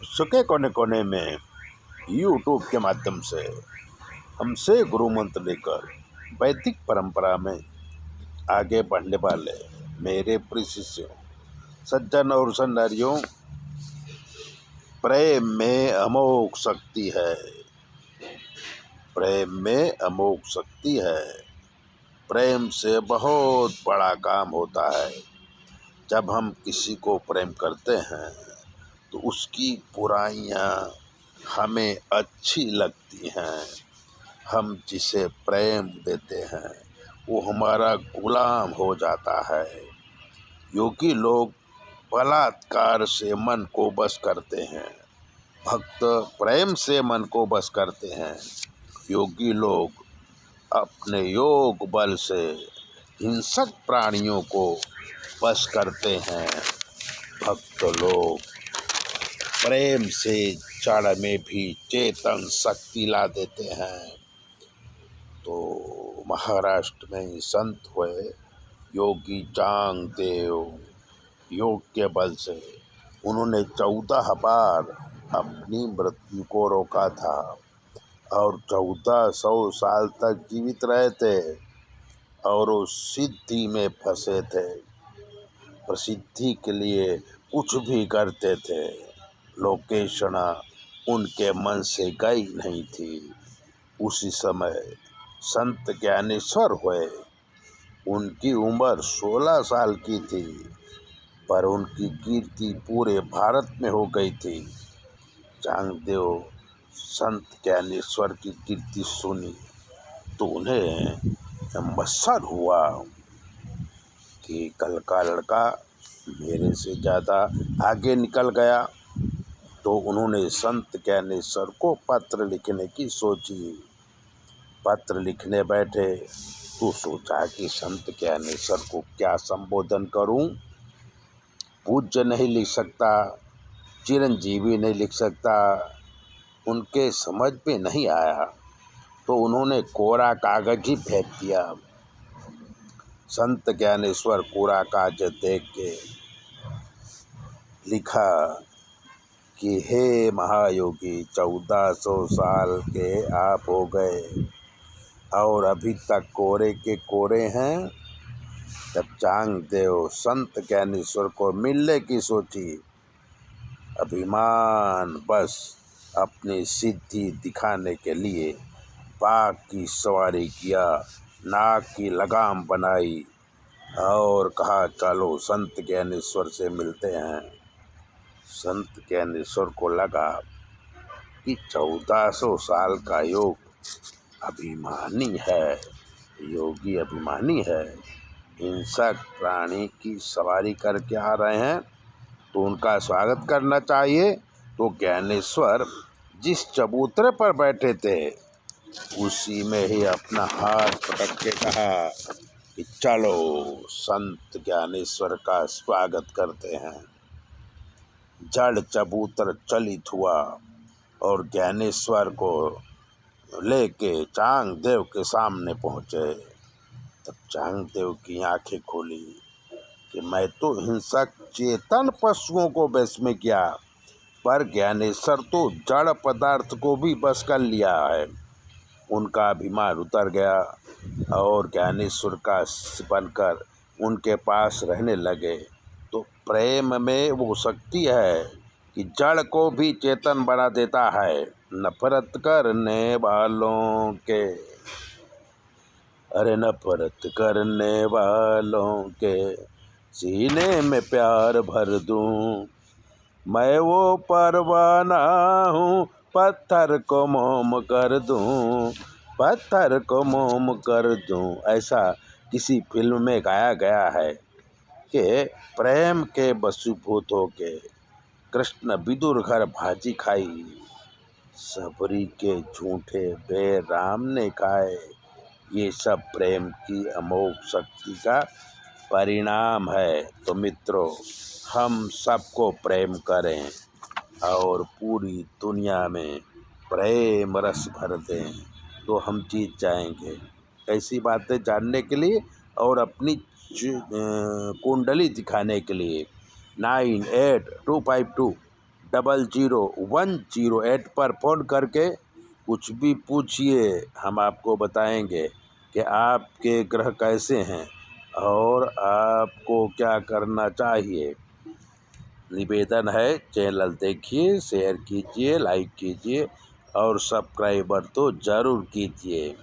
विश्व के कोने कोने में यूट्यूब के माध्यम से हमसे गुरु मंत्र लेकर वैदिक परंपरा में आगे बढ़ने वाले मेरे प्रिय शिष्यों, सज्जन और सन्नारियों, प्रेम में अमोघ शक्ति है। प्रेम में अमोघ शक्ति है। प्रेम से बहुत बड़ा काम होता है। जब हम किसी को प्रेम करते हैं तो उसकी बुराइयां हमें अच्छी लगती हैं। हम जिसे प्रेम देते हैं वो हमारा गुलाम हो जाता है। योगी लोग बलात्कार से मन को बस करते हैं, भक्त प्रेम से मन को बस करते हैं। योगी लोग अपने योग बल से हिंसक प्राणियों को बस करते हैं। भक्त लोग प्रेम से जड़ में भी चेतन शक्ति ला देते हैं। तो महाराष्ट्र में संत हुए योगी चांगदेव, योग के बल से उन्होंने 14 बार अपनी मृत्यु को रोका था और 1400 साल तक जीवित रहे थे और वो सिद्धि में फंसे थे। प्रसिद्धि के लिए कुछ भी करते थे। लोकेशना उनके मन से गई नहीं थी। उसी समय संत ज्ञानेश्वर हुए। उनकी उम्र 16 साल की थी, पर उनकी कीर्ति पूरे भारत में हो गई थी। चांगदेव संत ज्ञानेश्वर की कीर्ति सुनी तो उन्हें मत्सर हुआ कि कल का लड़का मेरे से ज़्यादा आगे निकल गया। तो उन्होंने संत ज्ञानेश्वर को पत्र लिखने की सोची। पत्र लिखने बैठे तो सोचा कि संत ज्ञानेश्वर को क्या संबोधन करूं। पूज्य नहीं लिख सकता, चिरंजीवी नहीं लिख सकता, उनके समझ में नहीं आया। तो उन्होंने कोरा कागज ही फेंक दिया। संत ज्ञानेश्वर कोरा कागज देख के लिखा कि हे महायोगी, 1400 साल के आप हो गए और अभी तक कोरे के कोरे हैं। तब चांगदेव संत ज्ञानेश्वर को मिलने की सोची। अभिमान बस अपनी सिद्धि दिखाने के लिए बाघ की सवारी किया, नाक की लगाम बनाई और कहा चलो संत ज्ञानेश्वर से मिलते हैं। संत ज्ञानेश्वर को लगा कि 1400 साल का योग अभिमानी है, योगी अभिमानी है, हिंसक प्राणी की सवारी करके आ रहे हैं तो उनका स्वागत करना चाहिए। तो ज्ञानेश्वर जिस चबूतरे पर बैठे थे उसी में ही अपना हाथ पटक के कहा कि चलो संत ज्ञानेश्वर का स्वागत करते हैं। जड़ चबूतर चलित हुआ और ज्ञानेश्वर को लेके चांगदेव के सामने पहुँचे। तब चांगदेव की आंखें खोली कि मैं तो हिंसक चेतन पशुओं को बस में किया, पर ज्ञानेश्वर तो जड़ पदार्थ को भी बस कर लिया है। उनका अभिमान उतर गया और ज्ञानेश्वर का शिष्य बनकर उनके पास रहने लगे। तो प्रेम में वो शक्ति है कि जड़ को भी चेतन बना देता है। नफरत करने वालों के, अरे नफरत करने वालों के सीने में प्यार भर दूं। मैं वो परवाना हूँ, पत्थर को मोम कर दूं, पत्थर को मोम कर दूं। ऐसा किसी फिल्म में गाया गया है कि प्रेम के वशीभूत होके कृष्ण विदुर घर भाजी खाई, सबरी के झूठे बैर राम ने खाए। ये सब प्रेम की अमोघ शक्ति का परिणाम है। तो मित्रों, हम सबको प्रेम करें और पूरी दुनिया में प्रेम रस भर दें तो हम जीत जाएंगे। ऐसी बातें जानने के लिए और अपनी कुंडली दिखाने के लिए 982522 001108 पर फ़ोन करके कुछ भी पूछिए। हम आपको बताएंगे कि आपके ग्रह कैसे हैं और आपको क्या करना चाहिए। निवेदन है, चैनल देखिए, शेयर कीजिए, लाइक कीजिए और सब्सक्राइबर तो ज़रूर कीजिए।